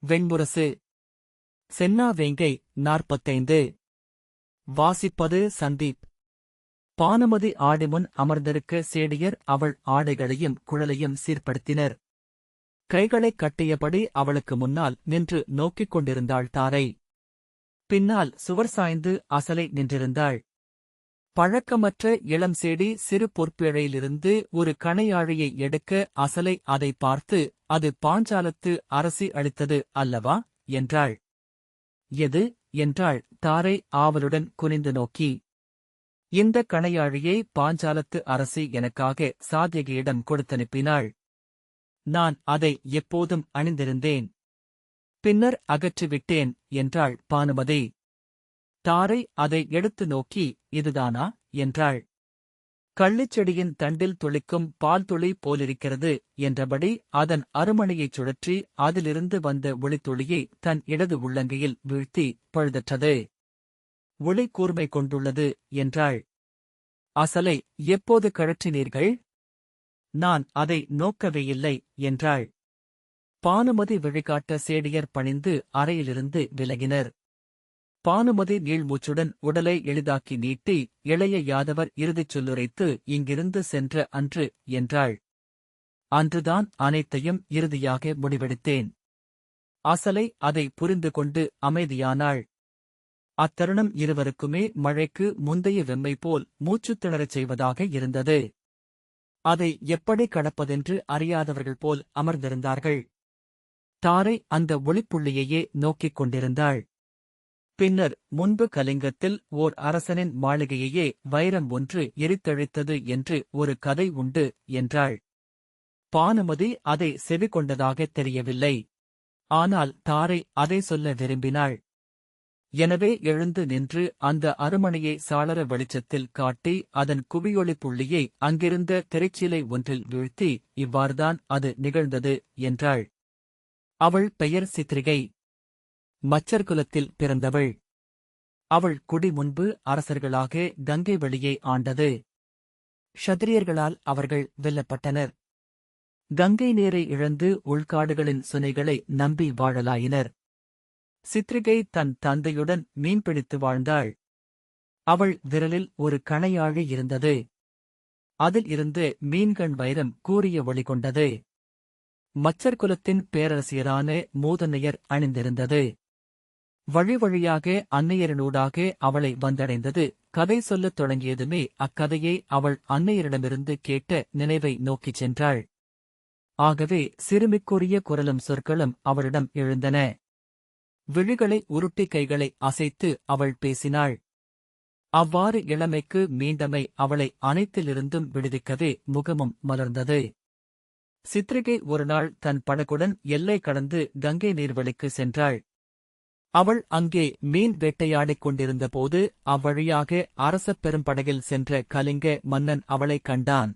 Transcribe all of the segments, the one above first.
வெண்முரசு. சென்னா வேங்கை 45. வாசிப்பது சந்தீப். பானுமதி ஆடிமுன் அமர்ந்திருக்க சேடியர் அவள் ஆடைகளையும் குழலையும் சீர்படுத்தினர். கைகளைக் கட்டியபடி அவளுக்கு முன்னால் நின்று நோக்கிக் கொண்டிருந்தாள் தாரை. பின்னால் சுவர் சாய்ந்து அசலை நின்றிருந்தாள். பழக்கமற்ற இளம் சேடி சிறு பொற்பிழையிலிருந்து ஒரு கணையாழியை எடுக்க அசலை அதை பார்த்து, அது பாஞ்சாலத்து அரசி அளித்தது அல்லவா என்றாள். எது என்றாள் தாரை ஆவலுடன் குனிந்து நோக்கி. இந்த கணையாழியை பாஞ்சாலத்து அரசி எனக்காக சாத்யகியிடம் கொடுத்தனுப்பினாள். நான் அதை எப்போதும் அணிந்திருந்தேன். பின்னர் அகற்றிவிட்டேன் என்றாள் பானுமதி. தாரை அதை எடுத்து நோக்கி, இதுதானா என்றாள். கள்ளிச்செடியின் தண்டில் துளிக்கும் பால் துளி போலிருக்கிறது என்றபடி அதன் அருமணியைச் சுழற்றி அதிலிருந்து வந்த ஒளித்துளியை தன் இடது உள்ளங்கையில் வீழ்த்தி பழுதற்றது. ஒளி கூர்மை கொண்டுள்ளது என்றாள். அசலை எப்போது கழற்றினீர்கள்? நான் அதை நோக்கவேயில்லை என்றாள். பானுமதி வழிகாட்ட சேடியர் பணிந்து அறையிலிருந்து விலகினர். பானுமதி நீள்மூச்சுடன் உடலை எளிதாக்கி நீட்டி, இளைய யாதவர் இறுதிச் சொல்லுரைத்து இங்கிருந்து சென்ற அன்று என்றாள். அன்றுதான் அனைத்தையும் இறுதியாக முடிவெடுத்தேன். அசலை அதை புரிந்து கொண்டு அமைதியானாள். அத்தருணம் இருவருக்குமே மழைக்கு முந்தைய வெம்மை போல் மூச்சுத் திணறச் செய்வதாக இருந்தது. அதை எப்படி கடப்பதென்று அறியாதவர்கள் போல் அமர்ந்திருந்தார்கள். தாரை அந்த ஒளிப்புள்ளியையே நோக்கிக் கொண்டிருந்தாள். பின்னர் முன்பு கலிங்கத்தில் ஓர் அரசனின் மாளிகையையே வைரம் ஒன்று எரித்தழித்தது என்று ஒரு கதை உண்டு என்றாள். பானுமதி அதை செவிகொண்டதாகத் தெரியவில்லை. ஆனால் தாரை அதை சொல்ல விரும்பினாள். எனவே எழுந்து நின்று அந்த அருமணியை சாளர வெளிச்சத்தில் காட்டி அதன் குவியொளி புள்ளியை அங்கிருந்த திரைச்சீலை ஒன்றில் வீழ்த்தி, இவ்வாறுதான் அது நிகழ்ந்தது என்றாள். அவள் பெயர் சித்ரிகை. மச்சர் குலத்தில் பிறந்தவள். அவள் குடி முன்பு அரசர்களாக கங்கை வெளியை ஆண்டது. க்ஷத்திரியர்களால் அவர்கள் வெல்லப்பட்டனர். கங்கை நீரை இழந்து உள்காடுகளின் சுனைகளை நம்பி வாழலாயினர். சித்ரிகை தன் தந்தையுடன் மீன்பிடித்து வாழ்ந்தாள். அவள் விரலில் ஒரு கணையாழி இருந்தது. அதில் இருந்து மீன்கண் வைரம் கூரிய ஒளி கொண்டது. மச்சர் குலத்தின் பேரரசியரான மூதன்னையர் அணிந்திருந்தது. வழி வழியாக அன்னையரினூடாக அவளை வந்தடைந்தது. கதை சொல்லத் தொடங்கியதுமே அக்கதையை அவள் அன்னையரிடமிருந்து கேட்ட நினைவை நோக்கிச் சென்றாள். ஆகவே சிறுமிக்குரிய குரலும் சொற்களும் அவளிடம் எழுந்தன. விழிகளை உருட்டி கைகளை அசைத்து அவள் பேசினாள். அவ்வாறு இளமைக்கு மீண்டமை அவளை அனைத்திலிருந்தும் விடுவிக்கவே முகமும் மலர்ந்தது. சித்ரிகை ஒருநாள் தன் படகுடன் எல்லை கடந்து கங்கை நீர்வழிக்கு சென்றாள். அவள் அங்கே மீன் வேட்டையாடிக் கொண்டிருந்தபோது அவ்வழியாக அரச பெரும்படகில் சென்ற கலிங்க மன்னன் அவளைக் கண்டான்.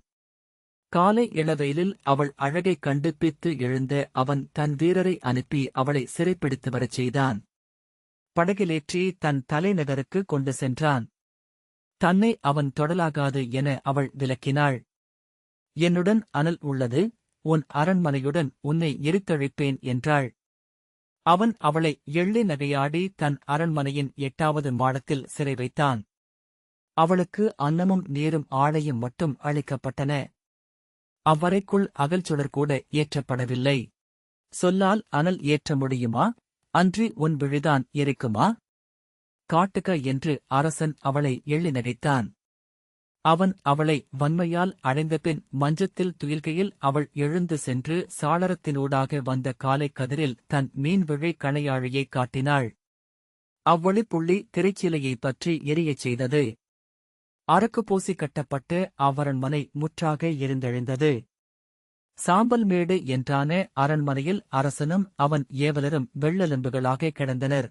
காலை இளவெயிலில் அவள் அழகைக் கண்டு பித்து எழுந்த அவன் தன் வீரரை அனுப்பி அவளை சிறைப்பிடித்து வரச் செய்தான். படகிலேற்றி தன் தலைநகருக்கு கொண்டு சென்றான். தன்னை அவன் தொடலாகாது என அவள் விலக்கினாள். என்னுடன் அனல் உள்ளது, உன் அரண்மனையுடன் உன்னை எரித்தழிப்பேன் என்றாள். அவன் அவளை எள்ளி நகையாடி தன் அரண்மனையின் 8வது மாடத்தில் சிறை வைத்தான். அவளுக்கு அன்னமும் நீரும் ஆடையும் மட்டும் அளிக்கப்பட்டன. அவ்வறைக்குள் அகல்சுடர் கூட ஏற்றப்படவில்லை. சொல்லால் அனல் ஏற்ற முடியுமா? அன்றி உன் விழிதான் எரிக்குமா? காட்டுக என்று அரசன் அவளை எள்ளி நகைத்தான். அவன் அவளை வன்மையால் அடைந்தபின் மஞ்சத்தில் துயில்கையில் அவள் எழுந்து சென்று சாளரத்தினூடாக வந்த காலைக் கதிரில் தன் மீன்விழி கணையாழியைக் காட்டினாள். அவ்வொளிப்புள்ளி திரைச்சீலையைப் பற்றி எரியச் செய்தது. அரக்கு பூசி கட்டப்பட்ட அவ்வரண்மனை முற்றாக எரிந்தெழுந்தது. சாம்பல் மேடு என்றான அரண்மனையில் அரசனும் அவன் ஏவலரும் வெள்ளெலும்புகளாக கிடந்தனர்.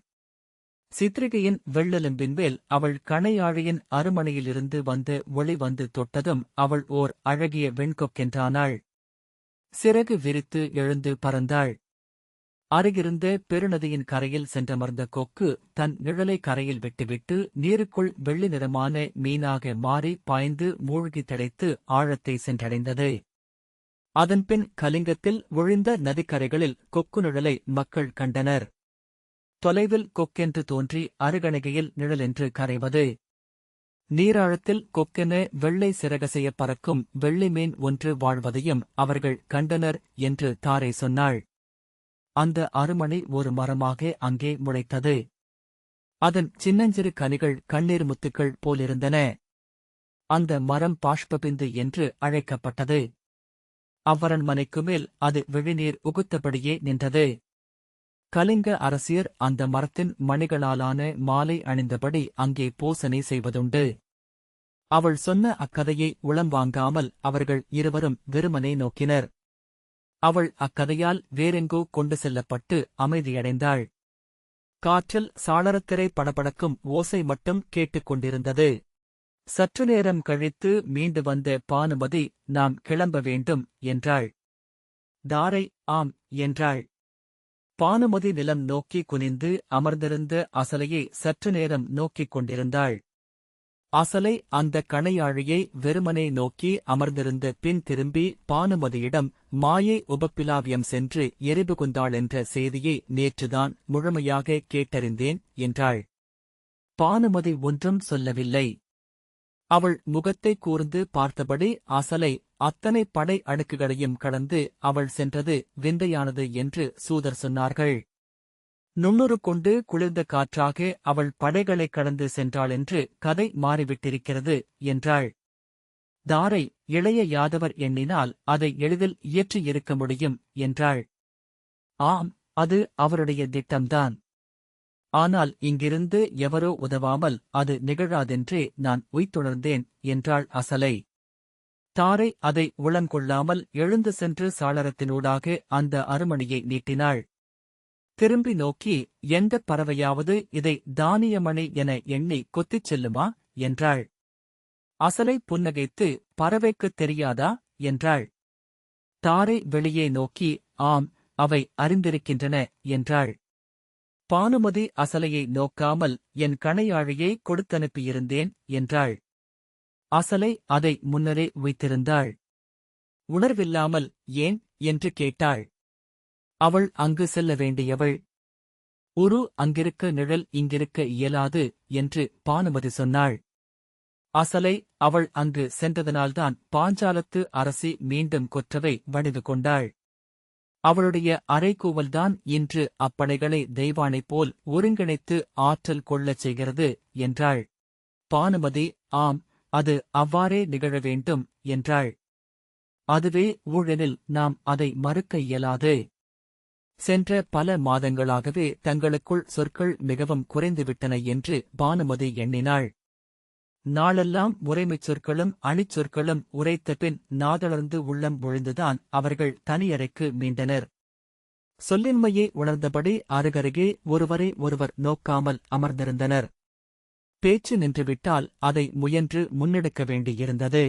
சித்ரிகையின் வெள்ளெலும்பின் மேல் அவள் கணையாழியின் அருமனையிலிருந்து வந்த ஒளி வந்து தொட்டதும் அவள் ஓர் அழகிய வெண்கொக்கென்றானாள். சிறகு விரித்து எழுந்து பறந்தாள். அருகிருந்த பெருநதியின் கரையில் சென்றமர்ந்த கொக்கு தன் நிழலை கரையில் விட்டுவிட்டு நீருக்குள் வெள்ளி நிறமான மீனாக மாறி பாய்ந்து மூழ்கி திளைத்து ஆழத்தை சென்றடைந்தது. அதன்பின் கலிங்கத்தில் ஒழிந்த நதிக்கரைகளில் கொக்கு நிழலை மக்கள் கண்டனர். தொலைவில் கொக்கென்று தோன்றி அருகணைகையில் நிழலென்று கரைவது. நீராழத்தில் கொக்கென வெள்ளை சிறகசெய பறக்கும் வெள்ளி மீன் ஒன்று வாழ்வதையும் அவர்கள் கண்டனர் என்று தாரை சொன்னாள். அந்த அருமணி ஒரு மரமாக அங்கே முளைத்தது. அதன் சின்னஞ்சிறு கனிகள் கண்ணீர் முத்துக்கள் போலிருந்தன. அந்த மரம் பாஷ்பபிந்து என்று அழைக்கப்பட்டது. அவ்வரண்மனைக்கு மேல் அது விழிநீர் உகுத்தபடியே நின்றது. கலிங்க அரசியர் அந்த மரத்தின் மணிகளாலான மாலை அணிந்தபடி அங்கே பூசனை செய்வதுண்டு. அவள் சொன்ன அக்கதையை உளம்வாங்காமல் அவர்கள் இருவரும் வெறுமனே நோக்கினர். அவள் அக்கதையால் வேறெங்கோ கொண்டு செல்லப்பட்டு அமைதியடைந்தாள். காற்றில் சாளரத்திரை படபடக்கும் ஓசை மட்டும் கேட்டுக் கொண்டிருந்தது. சற்று நேரம் கழித்து மீண்டு வந்த பானுமதி, நாம் கிளம்ப வேண்டும் என்றாள். தாரை ஆம் என்றாள். பானுமதி நிலம் நோக்கி குனிந்து அமர்ந்திருந்த அசலையை சற்று நேரம் நோக்கிக் கொண்டிருந்தாள். அசலை அந்த கணையாழியை வெறுமனே நோக்கி அமர்ந்திருந்த பின் திரும்பி பானுமதியிடம், மாயை உபப்பிலாவியம் சென்று எரிபுகுந்தாள் என்ற செய்தியை நேற்றுதான் முழுமையாக கேட்டறிந்தேன் என்றாள். பானுமதி ஒன்றும் சொல்லவில்லை. அவள் முகத்தை கூர்ந்து பார்த்தபடி அசலை அத்தனை படை அடுக்குகளையும் கடந்து அவள் சென்றது விந்தையானது என்று சூதர் சொன்னார்கள். நுண்ணுறு கொண்டு குளிர்ந்த காற்றாக அவள் படைகளைக் கடந்து சென்றாளென்று கதை மாறிவிட்டிருக்கிறது என்றாள். தாரை இளைய யாதவர் எண்ணினால் அதை எளிதில் இயற்றியிருக்க முடியும் என்றாள். ஆம், அது அவருடைய திட்டம்தான். ஆனால் இங்கிருந்து எவரோ உதவாமல் அது நிகழாதென்றே நான் உய்த்துணர்ந்தேன் என்றாள் அசலை. தாரை அதை உளங்கொள்ளாமல் எழுந்து சென்று சாளரத்தினூடாக அந்த அருமணியை நீட்டினாள். திரும்பி நோக்கி, எந்தப் பறவையாவது இதை தானியமணி என எண்ணி கொத்திச் செல்லுமா என்றாள். அசலை புன்னகைத்து, பறவைக்குத் தெரியாதா என்றாள். தாரை வெளியே நோக்கி, ஆம், அவை அறிந்திருக்கின்றன என்றாள். பானுமதி அசலையை நோக்காமல், என் கணையாழியை கொடுத்தனுப்பியிருந்தேன் என்றாள். அசலை அதை முன்னரே வைத்திருந்தாள். உணர்வில்லாமல் ஏன் என்று கேட்டாள். அவள் அங்கு செல்ல வேண்டியவள். உரு அங்கிருக்க நிழல் இங்கிருக்க இயலாது என்று பானுமதி சொன்னாள். அசலை அவள் அங்கு சென்றதனால்தான் பாஞ்சாலத்து அரசி மீண்டும் கொற்றவை வடிவு கொண்டாள். அவளுடைய அறைகூவல்தான் இன்று அப்படைகளை தெய்வானை போல் ஒருங்கிணைத்து ஆற்றல் கொள்ளச் செய்கிறது என்றாள். பானுமதி, ஆம், அது அவ்வாறே நிகழ வேண்டும் என்றாள். அதுவே ஊழெனில் நாம் அதை மறுக்க இயலாது. சென்ற பல மாதங்களாகவே தங்களுக்குள் சொற்கள் மிகவும் குறைந்துவிட்டன என்று பானுமதி எண்ணினாள். நாளெல்லாம் முறைமைச் சொற்களும் அணிச்சொற்களும் உரைத்தபின் நாதளர்ந்து உள்ளம் விழுந்துதான் அவர்கள் தனியறைக்கு மீண்டனர். சொல்லின்மையை உணர்ந்தபடி அருகருகே ஒருவரை ஒருவர் நோக்காமல் அமர்ந்திருந்தனர். பேச்சு நின்றுவிட்டால் அதை முயன்று முன்னெடுக்க வேண்டியிருந்தது.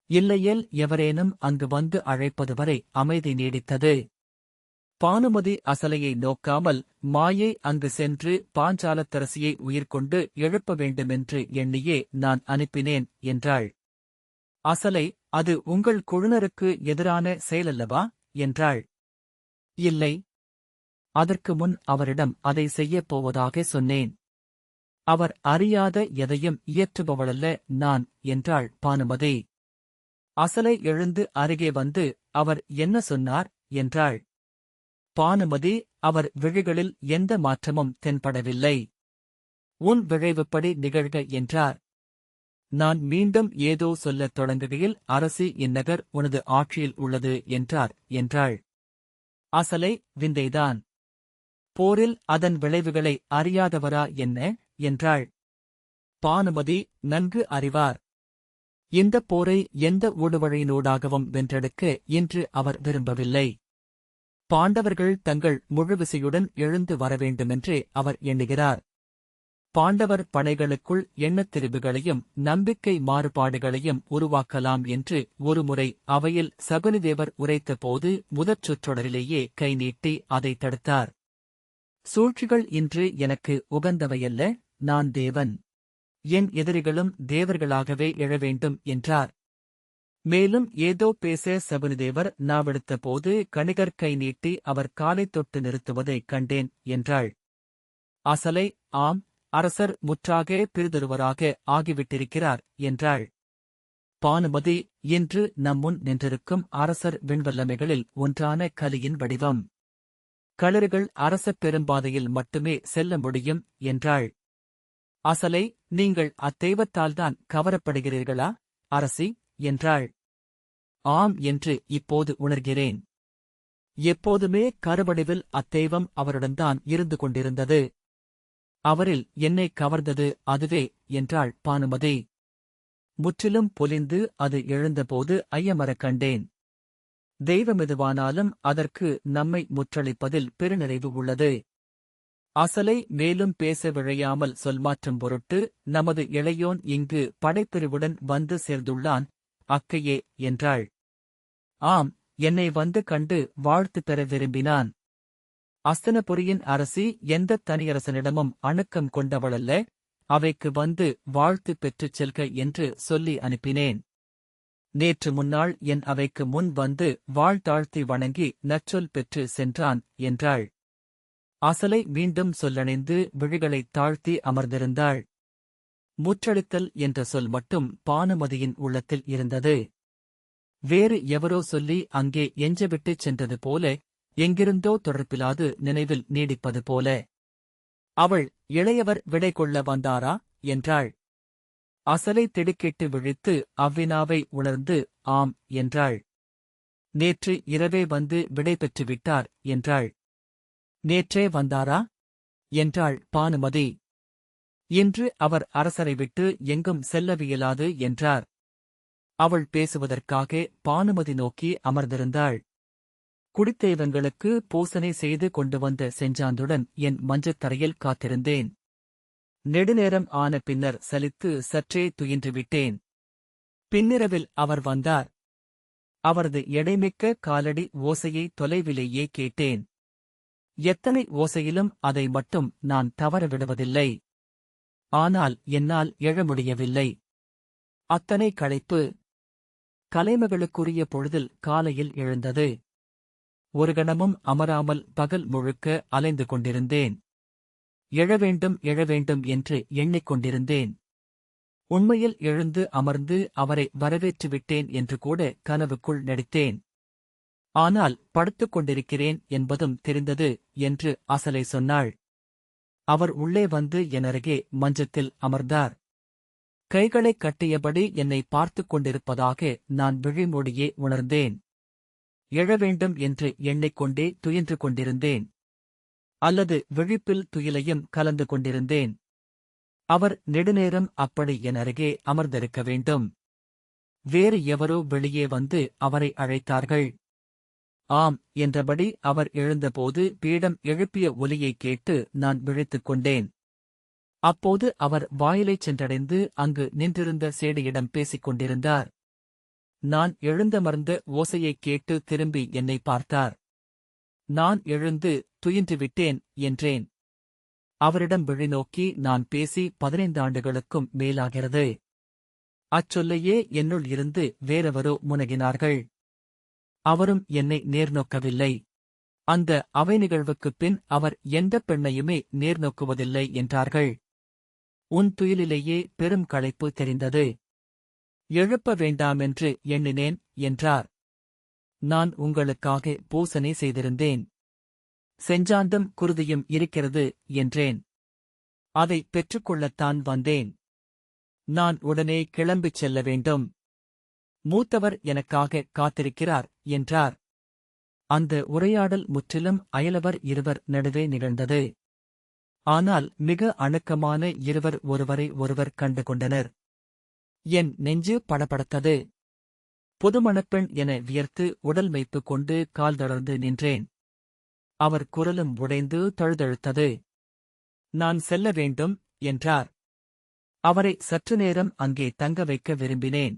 இல்லையேல் எவரேனும் அங்கு வந்து அழைப்பது வரை அமைதி நீடித்தது. பானுமதி அசலையை நோக்காமல், மாயை அங்கு சென்று பாஞ்சாலத்தரசியை உயிர்கொண்டு எழுப்ப வேண்டுமென்று எண்ணியே நான் அனுப்பினேன் என்றாள். அசலை, அது உங்கள் குழுனருக்கு எதிரான செயலல்லவா என்றாள். இல்லை. அதற்கு முன் அவரிடம் அதை செய்யப் போவதாக சொன்னேன். அவர் அறியாத எதையும் இயற்றுபவளல்ல நான் என்றாள் பானுமதி. அசலை எழுந்து அருகே வந்து, அவர் என்ன சொன்னார் என்றாள். பானுமதி, அவர் விழிகளில் எந்த மாற்றமும் தென்படவில்லை. உன் விழைவுப்படி நிகழ்க என்றார். நான் மீண்டும் ஏதோ சொல்லத் தொடங்குகையில் அரசி இந்நகர் உனது ஆட்சியில் உள்ளது என்றார் என்றாள். அசலை, விந்தைதான். போரில் அதன் விளைவுகளை அறியாதவரா என்ன என்றாள். பானுமதி, நன்கு அறிவார். இந்தப் போரை எந்த ஊடுவழியினூடாகவும் வென்றெடுக்க இன்று அவர் விரும்பவில்லை. பாண்டவர்கள் தங்கள் முழுவிசையுடன் எழுந்து வரவேண்டுமென்றே அவர் எண்ணுகிறார். பாண்டவர் படைகளுக்குள் எண்ணத்திரிவுகளையும் நம்பிக்கை மாறுபாடுகளையும் உருவாக்கலாம் என்று ஒருமுறை அவையில் சகுனிதேவர் உரைத்தபோது முதற் சொற்றொடரிலேயே கை நீட்டி அதை தடுத்தார். சூழ்ச்சிகள் இன்று எனக்கு உகந்தவையல்ல, நான் தேவன். என் எதிரிகளும் தேவர்களாகவே எழவேண்டும் என்றார். மேலும் ஏதோ பேச சகுனிதேவர் நாவெடுத்த போது கணிகர் கை நீட்டி அவர் காலைத் தொட்டு நிறுத்துவதைக் கண்டேன் என்றாள். அசலை, ஆம், அரசர் முற்றாக பிறிதொருவராக ஆகிவிட்டிருக்கிறார் என்றாள். பானுமதி, இன்று நம்முன் நின்றிருக்கும் அரசர் விண்வல்லமைகளில் ஒன்றான கலியின் வடிவம். களரிகள் அரசப் பெரும்பாதையில் மட்டுமே செல்ல முடியும் என்றாள். அசலை, நீங்கள் அத்தெய்வத்தால்தான் கவரப்படுகிறீர்களா அரசி என்றாள். ஆம் என்று இப்போது உணர்கிறேன். எப்போதுமே கருவடிவில் அத்தெய்வம் அவருடன்தான் இருந்து கொண்டிருந்தது. அவரில் என்னை கவர்ந்தது அதுவே என்றாள் பானுமதி. முற்றிலும் பொலிந்து அது எழுந்தபோது ஐயமறக் கண்டேன். தெய்வமெதுவானாலும் அதற்கு நம்மை முற்றளிப்பதில் பெருநிறைவு உள்ளது. அசலை மேலும் பேச விழையாமல் சொல்மாற்றும் பொருட்டு, நமது இளையோன் இங்கு படைப்பிரிவுடன் வந்து சேர்ந்துள்ளான் அக்கையே என்றாள். ஆம், என்னை வந்து கண்டு வாழ்த்து பெற விரும்பினான். அஸ்தனபுரியின் அரசி எந்தத் தனியரசனிடமும் அணுக்கம் கொண்டவளல்ல, அவைக்கு வந்து வாழ்த்து பெற்றுச் செல்க என்று சொல்லி அனுப்பினேன். நேற்று முன்னாள் என் அவைக்கு முன் வந்து வாழ்த்தாழ்த்தி வணங்கி நற்சொல் பெற்று சென்றான் என்றாள். அசலை மீண்டும் சொல்லணிந்து விழிகளைத் தாழ்த்தி அமர்ந்திருந்தாள். முற்றளித்தல் என்ற சொல் மட்டும் பானுமதியின் உள்ளத்தில் இருந்தது. வேறு எவரோ சொல்லி அங்கே எஞ்சவிட்டுச் சென்றது போல, எங்கிருந்தோ தொடர்பிலாது நினைவில் நீடிப்பது போல. அவள், இளையவர் விடை கொள்ள வந்தாரா என்றாள். அசலை திடுக்கிட்டு விழித்து அவ்வினாவை உணர்ந்து ஆம் என்றாள். நேற்று இரவே வந்து விடை பெற்றுவிட்டார் என்றாள். நேற்றே வந்தாரா என்றாள் பானுமதி. இன்று அவர் அரசரை விட்டு எங்கும் செல்லவியலாது என்றார். அவள் பேசுவதற்காக பானுமதி நோக்கி அமர்ந்திருந்தாள். குடித்தெய்வங்களுக்கு பூசனை செய்து கொண்டு வந்த செஞ்சாந்துடன் என் மஞ்சத் தரையில் காத்திருந்தேன். நெடுநேரம் ஆன பின்னர் சலித்து சற்றே துயின்றுவிட்டேன். பின்னிரவில் அவர் வந்தார். அவரது எடைமிக்க காலடி ஓசையை தொலைவிலேயே கேட்டேன். எத்தனை ஓசையிலும் அதை மட்டும் நான் தவற விடுவதில்லை. ஆனால் என்னால் எழ முடியவில்லை. அத்தனை களைப்பு. கலைமகளுக்குரிய பொழுதில் காலையில் எழுந்தது. ஒரு கணமும் அமராமல் பகல் முழுக்க அலைந்து கொண்டிருந்தேன். எழவேண்டும் என்று எண்ணிக்கொண்டிருந்தேன். உண்மையில் எழுந்து அமர்ந்து அவரை வரவேற்றுவிட்டேன் என்று கூட கனவுக்குள் நடித்தேன். ஆனால் படுத்துக் கொண்டிருக்கிறேன் என்பதும் தெரிந்தது என்று அசலை சொன்னாள். அவர் உள்ளே வந்து எனருகே மஞ்சத்தில் அமர்ந்தார். கைகளைக் கட்டியபடி என்னை பார்த்துக் கொண்டிருப்பதாக நான் விழிமூடியே உணர்ந்தேன். எழவேண்டும் என்று எண்ணிக்கொண்டே துயின்று கொண்டிருந்தேன். அல்லது விழிப்பில் துயிலையும் கலந்து கொண்டிருந்தேன். அவர் நெடுநேரம் அப்படி என் அருகே அமர்ந்திருக்க வேண்டும். வேறு எவரோ வெளியே வந்து அவரை அழைத்தார்கள். ஆம் என்றபடி அவர் எழுந்தபோது பீடம் எழுப்பிய ஒலியைக் கேட்டு நான் விழித்துக் கொண்டேன். அப்போது அவர் வாயிலைச் சென்றடைந்து அங்கு நின்றிருந்த சேடியிடம் பேசிக் கொண்டிருந்தார். நான் எழுந்தமர்ந்த ஓசையைக் கேட்டு திரும்பி என்னை பார்த்தார். நான் எழுந்து துயின்றுவிட்டேன் என்றேன். அவரிடம் விழிநோக்கி நான் பேசி 15 ஆண்டுகளுக்கும் மேலாகிறது. அச்சொல்லையே என்னுள் இருந்து வேறெவரோ முனகினார்கள். அவரும் என்னை நேர்நோக்கவில்லை. அந்த அவை நிகழ்வுக்குப் பின் அவர் எந்தப் பெண்ணையுமே நேர்நோக்குவதில்லை என்றார்கள். உன் துயிலிலேயே பெரும் களைப்பு தெரிந்தது. எழுப்ப வேண்டாமென்று எண்ணினேன் என்றார். நான் உங்களுக்காக பூசனை செய்திருந்தேன். செஞ்சாந்தம் குருதியும் இருக்கிறது என்றேன். அதை பெற்றுக்கொள்ளத்தான் வந்தேன். நான் உடனே கிளம்பிச் செல்ல வேண்டும். மூத்தவர் எனக்காக காத்திருக்கிறார் என்றார். அந்த உரையாடல் முற்றிலும் அயலவர் இருவர் நடுவே நிகழ்ந்தது. ஆனால் மிக அணுக்கமான இருவர் ஒருவரை ஒருவர் கண்டு கொண்டனர். என் நெஞ்சு படபடத்தது. புதுமணப்பெண் என வியர்த்து உடல் மைப்பு கொண்டு கால் தளர்ந்து நின்றேன். அவர் குரலும் உடைந்து தழுதழுத்தது. நான் செல்ல வேண்டும் என்றார். அவரை சற்று நேரம் அங்கே தங்க வைக்க விரும்பினேன்.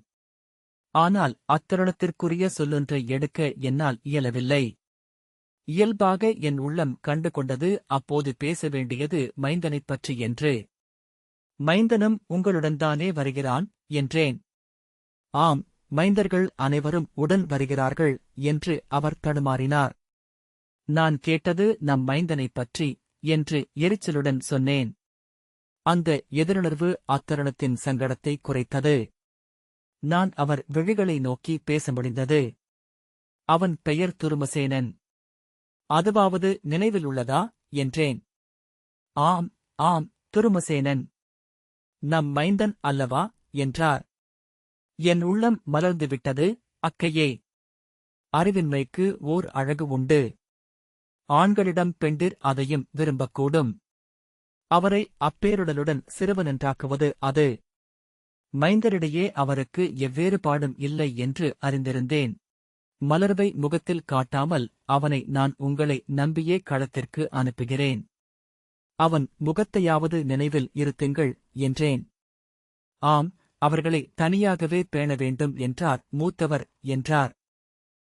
ஆனால் அத்தருணத்திற்குரிய சொல்லொன்றை எடுக்க என்னால் இயலவில்லை. இயல்பாக என் உள்ளம் கண்டு கொண்டது அப்போது பேச வேண்டியது மைந்தனைப் பற்றி என்று. மைந்தனும் உங்களுடன்தானே வருகிறான் என்றேன். ஆம், மைந்தர்கள் அனைவரும் உடன் வருகிறார்கள் என்று அவர் தடுமாறினார். நான் கேட்டது நம் மைந்தனைப் பற்றி என்று எரிச்சலுடன் சொன்னேன். அந்த எதிருணர்வு அத்தருணத்தின் சங்கடத்தை குறைத்தது. நான் அவர் விழிகளை நோக்கி பேச முடிந்தது. அவன் பெயர் துருமசேனன். அதுவாவது நினைவில் உள்ளதா என்றேன். ஆம் ஆம், துருமசேனன் நம் மைந்தன் அல்லவா என்றார். என் உள்ளம் மலர்ந்துவிட்டது. அக்கையே, அறிவின்மைக்கு ஓர் அழகு உண்டு. ஆண்களிடம் பெண்டிர் அதையும் விரும்பக்கூடும். அவரை அப்பேருடலுடன் சிறுவனென்றாக்குவது அது. மைந்தரிடையே அவருக்கு எவ்வேறுபாடும் இல்லை என்று அறிந்திருந்தேன். மலர்வை முகத்தில் காட்டாமல் அவனை நான் உங்களை நம்பியே களத்திற்கு அனுப்புகிறேன். அவன் முகத்தையாவது நினைவில் இருத்துங்கள் என்றேன். ஆம், அவர்களை தனியாகவே பேண வேண்டும் என்றார் மூத்தவர் என்றார்.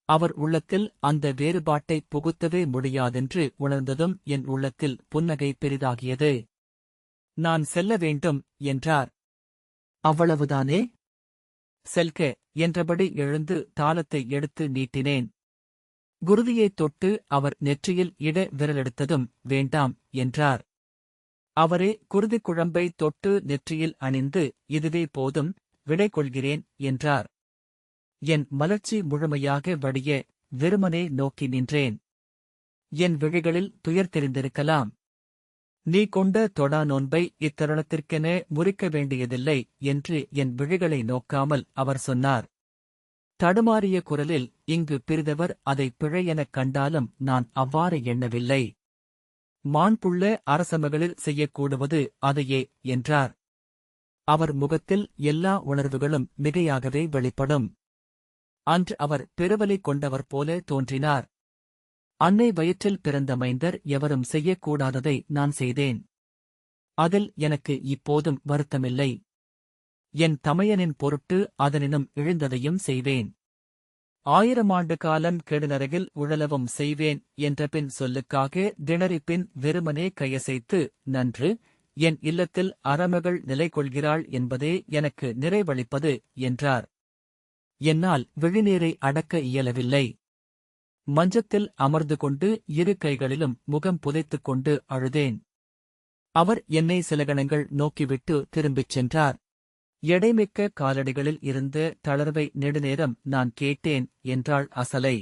அவர் உள்ளத்தில் அந்த வேறுபாட்டை புகுத்தவே முடியாதென்று உணர்ந்ததும் என் உள்ளத்தில் புன்னகை பெரிதாகியது. நான் செல்ல வேண்டும் என்றார். அவ்வளவுதானே? செல்க என்றபடி எழுந்து தாளத்தை எடுத்து நீட்டினேன். குருதியைத் தொட்டு அவர் நெற்றியில் இட விரலெடுத்ததும் வேண்டாம் என்றார். அவரே குருதிக் குழம்பை தொட்டு நெற்றியில் அணிந்து இதுவே போதும், விடை கொள்கிறேன் என்றார். என் மலர்ச்சி முழுமையாக வடிய வெறுமனே நோக்கி நின்றேன். என் விழிகளில் துயர் தெரிந்திருக்கலாம். நீ கொண்ட தொடா நோன்பை இத்தருணத்திற்கென முறிக்க வேண்டியதில்லை என்று என் விழிகளை நோக்காமல் அவர் சொன்னார். தடுமாறிய குரலில், இங்கு பிரிதவர் அதை பிழையெனக் கண்டாலும் நான் அவ்வாறு எண்ணவில்லை. மாண்புள்ள அரசமகளிர் செய்யக்கூடுவது அதையே என்றார். அவர் முகத்தில் எல்லா உணர்வுகளும் மிகையாகவே வெளிப்படும். அன்று அவர் பெருவலி கொண்டவர் போல தோன்றினார். அன்னை வயிற்றில் பிறந்த மைந்தர் எவரும் செய்யக்கூடாததை நான் செய்தேன். அதில் எனக்கு இப்போதும் வருத்தமில்லை. என் தமையனின் பொருட்டு அதனினும் இழிந்ததையும் செய்வேன். 1000 ஆண்டு காலம் கெடுநரகில் உழலவும் செய்வேன் என்றபின் சொல்லுக்காக திணறிப்பின் வெறுமனே கையசைத்து, நன்று, என் இல்லத்தில் அறமகள் நிலை கொள்கிறாள் என்பதே எனக்கு நிறைவளிப்பது என்றார். என்னால் விழிநீரை அடக்க இயலவில்லை. மஞ்சத்தில் அமர்ந்து கொண்டு இரு கைகளிலும் முகம் புதைத்துக் கொண்டு அழுதேன். அவர் என்னை சில கணங்கள் நோக்கிவிட்டு திரும்பிச் சென்றார். எடைமிக்க காலடிகளில் இருந்த தளர்வை நெடுநேரம் நான் கேட்டேன் என்றாள் அசலை.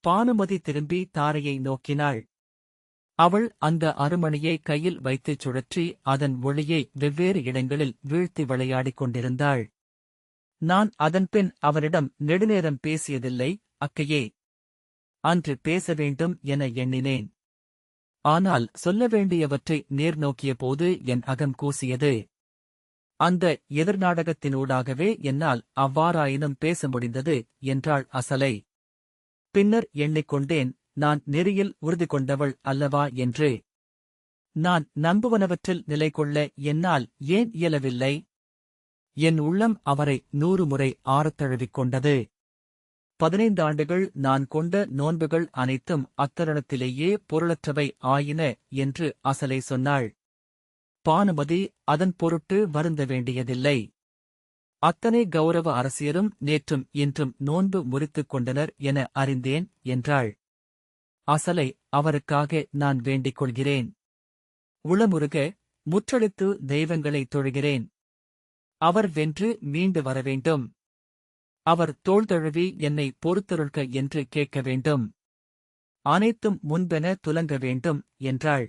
பானுமதி திரும்பி தாரையை நோக்கினாள். அவள் அந்த அருமணியை கையில் வைத்துச் சுழற்றி அதன் ஒளியை வெவ்வேறு இடங்களில் வீழ்த்தி விளையாடிக் கொண்டிருந்தாள். நான் அதன்பின் அவரிடம் நெடுநேரம் பேசியதில்லை, அக்கையே. அன்று பேச வேண்டும் என எண்ணினேன். ஆனால் சொல்ல வேண்டியவற்றை நேர்நோக்கிய போது என் அகம் கூசியது. அந்த எதிர்நாடகத்தினூடாகவே என்னால் அவ்வாறாயினும் பேச முடிந்தது என்றாள் அசலை. பின்னர் எண்ணிக்கொண்டேன், நான் நெறியில் உறுதி கொண்டவள் அல்லவா என்று. நான் நம்புவனவற்றில் நிலை கொள்ள என்னால் ஏன் இயலவில்லை? என் உள்ளம் அவரை 100 முறை ஆறத்தழுவிக் கொண்டது. 15 ஆண்டுகள் நான் கொண்ட நோன்புகள் அனைத்தும் அத்தருணத்திலேயே பொருளற்றவை ஆயின என்று அசலை சொன்னாள். பானுமதி அதன் பொருட்டு வருந்த வேண்டியதில்லை. அத்தனை கௌரவ அரசியரும் நேற்றும் இன்றும் நோன்பு முறித்துக் கொண்டனர் என அறிந்தேன் என்றாள். அசலை, அவருக்காக நான் வேண்டிக் கொள்கிறேன். உளமுருக முற்றெடுத்து தெய்வங்களை தொழுகிறேன். அவர் வென்று மீண்டு வரவேண்டும். அவர் தோள் தழுவி என்னை பொறுத்தருள்க என்று கேட்க வேண்டும். அனைத்தும் முன்பென துலங்க வேண்டும் என்றாள்.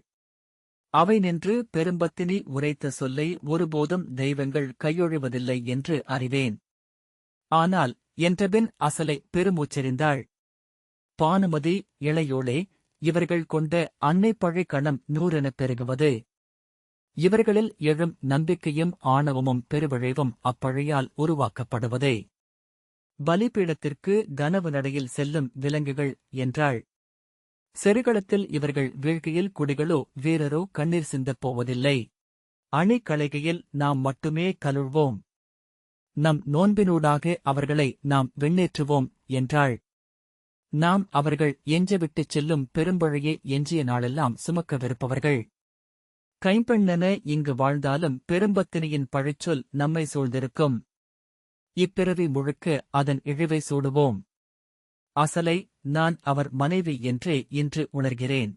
அவை நின்று பெரும்பத்தினி உரைத்த சொல்லை ஒருபோதும் தெய்வங்கள் கையொழுவதில்லை என்று அறிவேன். ஆனால் என்றபின் அசலை பெருமூச்செறிந்தாள். பானுமதி, இளையோளே, இவர்கள் கொண்ட அன்னைப்பழை கணம் 100 பெருகுவது. இவர்களில் எழும் நம்பிக்கையும் ஆணவமும் பெருவிழைவும் அப்பழையால் உருவாக்கப்படுவதே. பலிபீடத்திற்கு கனவு நடையில் செல்லும் விலங்குகள் என்றாள். செருகளத்தில் இவர்கள் வீழ்கையில் குடிகளோ வீரரோ கண்ணீர் சிந்தப் போவதில்லை. அணி களைகையில் நாம் மட்டுமே கலுழ்வோம். நம் நோன்பினூடாக அவர்களை நாம் வெண்ணேற்றுவோம் என்றாள். நாம் அவர்கள் எஞ்சவிட்டுச் செல்லும் பெரும்பழையை எஞ்சிய நாளெல்லாம் சுமக்கவிருப்பவர்கள். கைம்பெண்ணென இங்கு வாழ்ந்தாலும் பெரும்பத்தினியின் பழிச்சொல் நம்மை சூழ்ந்திருக்கும். இப்பிறவி முழுக்க அதன் இழிவை சூடுவோம். அசலை, நான் அவர் மனைவி என்றே இன்று உணர்கிறேன்.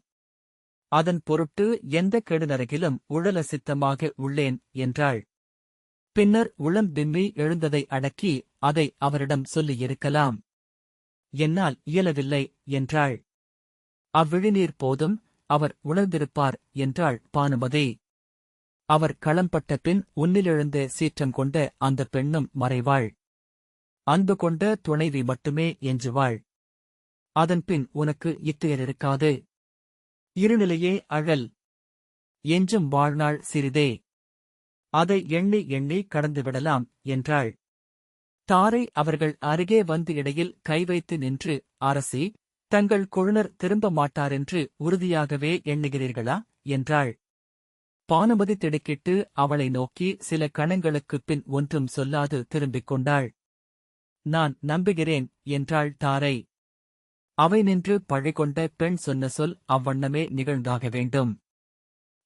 அதன் பொருட்டு எந்த கெடுநரகிலும் உழல சித்தமாக உள்ளேன் என்றாள். பின்னர் உளம் விம்மி எழுந்ததை அடக்கி அதை அவரிடம் சொல்லியிருக்கலாம். என்னால் இயலவில்லை என்றாள். அவ்விழிநீர் போதும், அவர் உணர்ந்திருப்பார் என்றாள் பானுமதி. அவர் களம்பட்ட பின் உன்னிலெழுந்த சீற்றம் கொண்ட அந்த பெண்ணும் மறைவாள். அன்பு கொண்ட துணைவி மட்டுமே எஞ்சுவாள். அதன்பின் உனக்கு இத்துயரிருக்காது. இருநிலையே அழல். எஞ்சும் வாழ்நாள் சிறிதே. அதை எண்ணி எண்ணி கடந்துவிடலாம் என்றாள். தாரை அவர்கள் அருகே வந்து இடையில் கை வைத்து நின்று, அரசி, தங்கள் கொழுனர் திரும்ப மாட்டாரென்று உறுதியாகவே எண்ணுகிறீர்களா என்றாள். பானுமதி திடுக்கிட்டு அவளை நோக்கி சில கணங்களுக்குப் பின் ஒன்றும் சொல்லாது திரும்பிக் கொண்டாள். நான் நம்புகிறேன் என்றாள் தாரை. அவை நின்று பழிகொண்ட பெண் சொன்ன சொல் அவ்வண்ணமே நிகழ்ந்தாக வேண்டும்.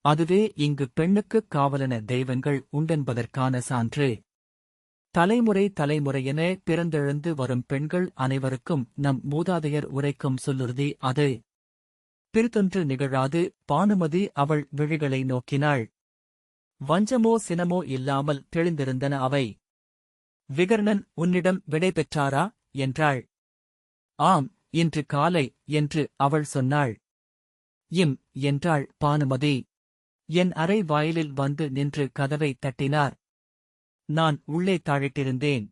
அதுவே இங்கு பெண்ணுக்குக் காவலென தெய்வங்கள் உண்டென்பதற்கான சான்று. தலைமுறை தலைமுறையென பிறந்தெழுந்து வரும் பெண்கள் அனைவருக்கும் நம் மூதாதையர் உரைக்கும் சொல்லுறுதி அது. பிறிதொன்று நிகழாது. பானுமதி அவள் விழிகளை நோக்கினாள். வஞ்சமோ சினமோ இல்லாமல் தெளிந்திருந்தன அவை. விகர்ணன் உன்னிடம் விடை பெற்றாரா என்றாள். ஆம், இன்று காலை என்று அவள் சொன்னாள். இம் என்றாள் பானுமதி. என் அறை வாயிலில் வந்து நின்று கதவை தட்டினார். நான் உள்ளே தாழிட்டிருந்தேன்.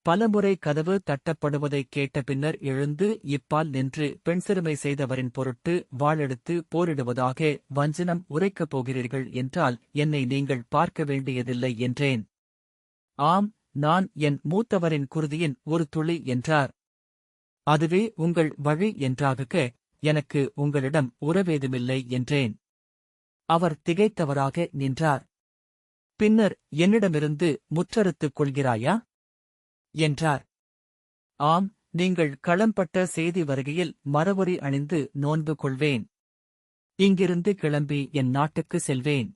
பலமுறை கதவு தட்டப்படுவதைக் கேட்ட பின்னர் எழுந்து இப்பால் நின்று பெண் சிறுமை செய்தவரின் பொருட்டு வாளெடுத்து போரிடுவதாக வஞ்சனம் உரைக்கப் போகிறீர்கள் என்றால் என்னை நீங்கள் பார்க்க வேண்டியதில்லை என்றேன். ஆம், நான் என் மூத்தவரின் குருதியின் ஒரு துளி என்றார். அதுவே உங்கள் வழி என்றாகுக, எனக்கு உங்களிடம் உறவேதுமில்லை என்றேன். அவர் திகைத்தவராக நின்றார். பின்னர் என்னிடமிருந்து முற்றறுத்துக் கொள்கிறாயா என்றார். ஆம், நீங்கள் களம்பட்ட செய்தி வருகையில் மரவொரி அணிந்து நோன்பு கொள்வேன். இங்கிருந்து கிளம்பி என் நாட்டுக்கு செல்வேன்.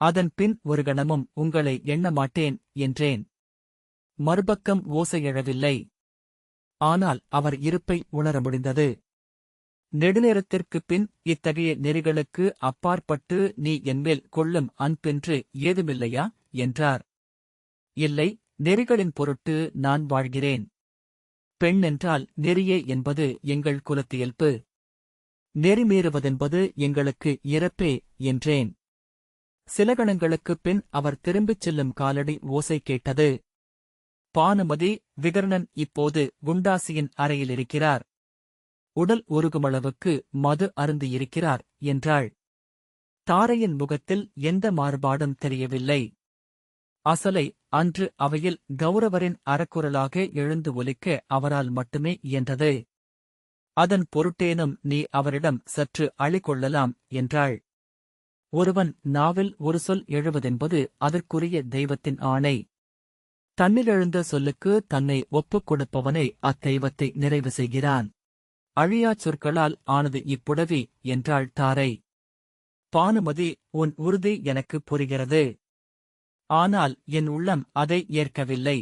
அதன் பின் ஒரு கணமும் உங்களை எண்ணமாட்டேன் என்றேன். மறுபக்கம் ஓசை எழவில்லை. ஆனால் அவர் இருப்பை உணர முடிந்தது. நெடுநேரத்திற்குப் பின் இத்தகைய நெறிகளுக்கு அப்பாற்பட்டு நீ என்மேல் கொள்ளும் அன்பென்று ஏதுமில்லையா என்றார். இல்லை, நெறிகளின் பொருட்டு நான் வாழ்கிறேன். பெண்ணென்றால் நெறியே என்பது எங்கள் குலத்தியல்பு. நெறிமீறுவதென்பது எங்களுக்கு இறப்பே என்றேன். சில கணங்களுக்குப் பின் அவர் திரும்பிச் செல்லும் காலடி ஓசை கேட்டது. பானுமதி, விகர்ணன் இப்போது குண்டாசியின் அறையிலிருக்கிறார். உடல் உருகுமளவுக்கு மது அருந்தியிருக்கிறார் என்றாள். தாரையின் முகத்தில் எந்த மாறுபாடும் தெரியவில்லை. அசலை, அன்று அவையில் கௌரவரின் அறக்குரலாக எழுந்து ஒலிக்க அவரால் மட்டுமே இயன்றது. அதன் பொருட்டேனும் நீ அவரிடம் சற்று அழிகொள்ளலாம் என்றாள். ஒருவன் நாவில் ஒரு சொல் எழுவதென்பது அதற்குரிய தெய்வத்தின் ஆணை. தன்னிலெழுந்த சொல்லுக்கு தன்னை ஒப்புக் கொடுப்பவனே அத்தெய்வத்தை நிறைவு செய்கிறான். அழியாச் சொற்களால் ஆனது இப்புடவி என்றாள் தாரை. பானுமதி, உன் உறுதி எனக்கு புரிகிறது. ஆனால் என் உள்ளம் அதை ஏற்கவில்லை.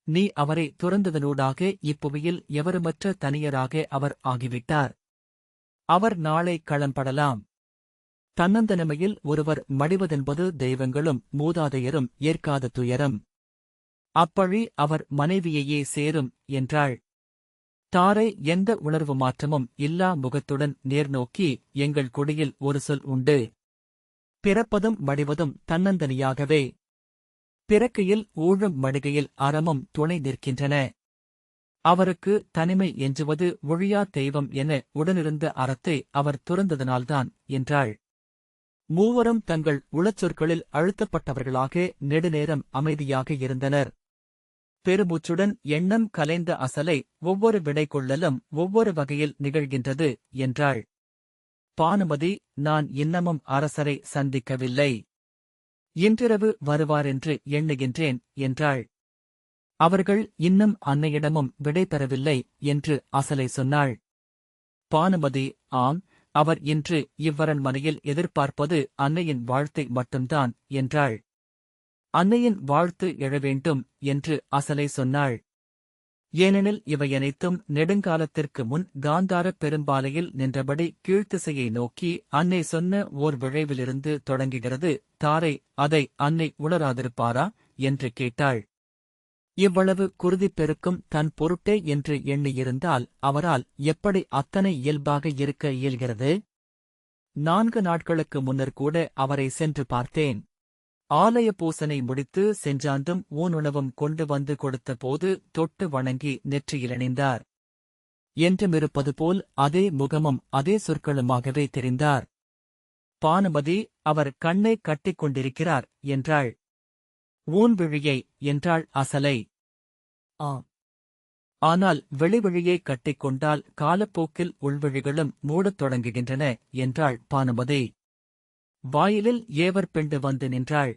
நீ அவரை துறந்ததனூடாக இப்புவியில் எவருமற்ற தனியராக அவர் ஆகிவிட்டார். அவர் நாளை களம்படலாம். தன்னந்தனிமையில் ஒருவர் மடிவதென்பது தெய்வங்களும் மூதாதையரும் ஏற்காத துயரம். அப்பழி அவர் மனைவியையே சேரும் என்றாள். தாரை எந்த உணர்வு மாற்றமும் இல்லா முகத்துடன் நேர்நோக்கி, எங்கள் குடியில் ஒரு சொல் உண்டு. பிறப்பதும் மடிவதும் தன்னந்தனியாகவே. பிறக்கையில் ஊழும் மடிகையில் அறமும் துணை நிற்கின்றன. அவருக்கு தனிமை எஞ்சுவது ஒழியா தெய்வம் என உடனிருந்த அறத்தை அவர் துறந்ததனால்தான் என்றாள். மூவரும் தங்கள் உளச்சொற்களில் அழுத்தப்பட்டவர்களாக நெடுநேரம் அமைதியாக இருந்தனர். பெருமூச்சுடன் எண்ணம் கலைந்த அசலை, ஒவ்வொரு விடை கொள்ளலும் ஒவ்வொரு வகையில் நிகழ்கின்றது என்றாள். பானுமதி, நான் இன்னமும் அரசரை சந்திக்கவில்லை. இன்றிரவு வருவாரென்று எண்ணுகின்றேன் என்றாள். அவர்கள் இன்னும் அன்னையிடமும் விடை பெறவில்லை என்று அசலை சொன்னாள். பானுமதி, ஆம், அவர் இன்று இவ்வரண்மனையில் எதிர்பார்ப்பது அன்னையின் வாழ்த்தை மட்டும்தான் என்றாள். அன்னையின் வாழ்த்து எழவேண்டும் என்று அசலை சொன்னாள். ஏனெனில் இவையனைத்தும் நெடுங்காலத்திற்கு முன் காந்தாரப் பெரும்பாலையில் நின்றபடி கீழ்த்திசையை நோக்கி அன்னை சொன்ன ஓர் விழைவிலிருந்து தொடங்குகிறது. தாரை அதை அன்னை உணராதிருப்பாரா என்று கேட்டாள். இவ்வளவு குருதிப் பெருக்கும் தன் பொருட்டே என்று எண்ணியிருந்தால் அவரால் எப்படி அத்தனை இயல்பாக இருக்க இயல்கிறது? 4 நாட்களுக்கு முன்னர் கூட அவரை சென்று பார்த்தேன். ஆலய பூசனை முடித்து சென்றாந்தும் ஊனுணவும் கொண்டு வந்து கொடுத்தபோது தொட்டு வணங்கி நெற்றியிலணிந்தார். என்றுமிருப்பது போல் அதே முகமும் அதே சொற்களுமாகவே தெரிந்தார். பானுமதி, அவர் கண்ணை கட்டிக் கொண்டிருக்கிறார் என்றாள். ஊன்விழியை என்றாள் அசலை. ஆனால் வெளிவிழியை கட்டிக்கொண்டால் காலப்போக்கில் உள்விழிகளும் மூடத் தொடங்குகின்றன என்றாள் பானுமதி. வாயிலில் ஏவர் பெண்டு வந்து நின்றாள்.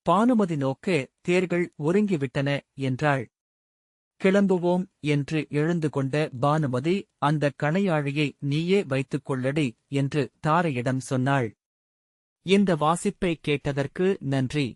பானுமதி நோக்க தேர்கள் ஒருங்கிவிட்டன என்றாள். கிளம்புவோம் என்று எழுந்து கொண்ட பானுமதி, அந்த கணையாழியை நீயே வைத்துக் கொள்ளடி என்று தாரையிடம் சொன்னாள். இந்த வாசிப்பை கேட்டதற்கு நன்றி.